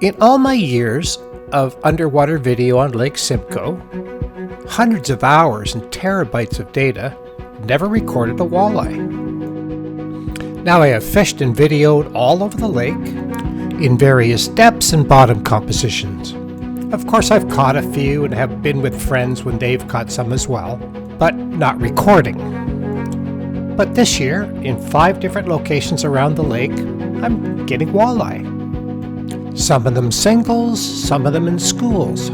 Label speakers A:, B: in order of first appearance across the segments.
A: In all my years of underwater video on Lake Simcoe, hundreds of hours and terabytes of data, never recorded a walleye. Now I have fished and videoed all over the lake in various depths and bottom compositions. Of course, I've caught a few and have been with friends when they've caught some as well, but not recording. But this year, in 5 different locations around the lake, I'm getting walleye. Some of them singles, some of them in schools,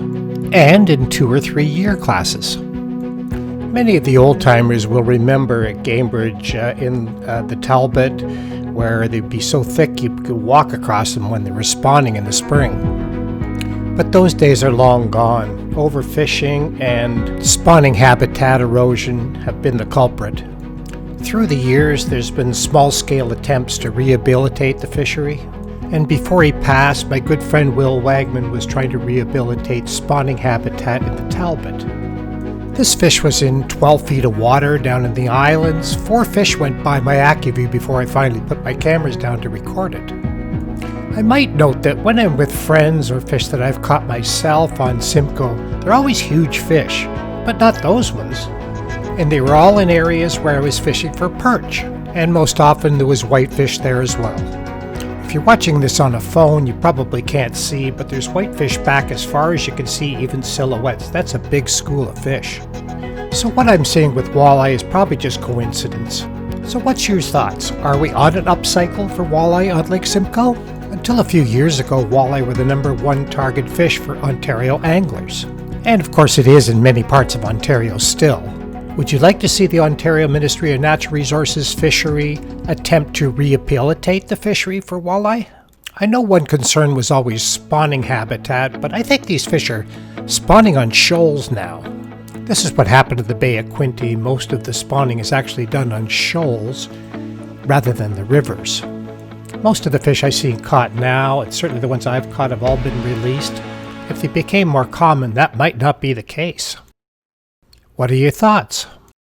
A: and in 2 or 3 year classes. Many of the old-timers will remember at Gamebridge in the Talbot, where they'd be so thick you could walk across them when they were spawning in the spring. But those days are long gone. Overfishing and spawning habitat erosion have been the culprit. Through the years, there's been small-scale attempts to rehabilitate the fishery. And before he passed, my good friend Will Wagman was trying to rehabilitate spawning habitat in the Talbot. This fish was in 12 feet of water down in the islands. 4 fish went by my aqua-vu before I finally put my cameras down to record it. I might note that when I'm with friends or fish that I've caught myself on Simcoe, they're always huge fish, but not those ones. And they were all in areas where I was fishing for perch, and most often there was whitefish there as well. If you're watching this on a phone, you probably can't see, but there's whitefish back as far as you can see, even silhouettes. That's a big school of fish. So what I'm seeing with walleye is probably just coincidence. So what's your thoughts? Are we on an upcycle for walleye on Lake Simcoe? Until a few years ago, walleye were the #1 target fish for Ontario anglers. And of course it is in many parts of Ontario still. Would you like to see the Ontario Ministry of Natural Resources fishery attempt to rehabilitate the fishery for walleye? I know one concern was always spawning habitat, but I think these fish are spawning on shoals now. This is what happened to the Bay of Quinte. Most of the spawning is actually done on shoals rather than the rivers. Most of the fish I see caught now, and certainly the ones I've caught, have all been released. If they became more common, that might not be the case. What are your thoughts?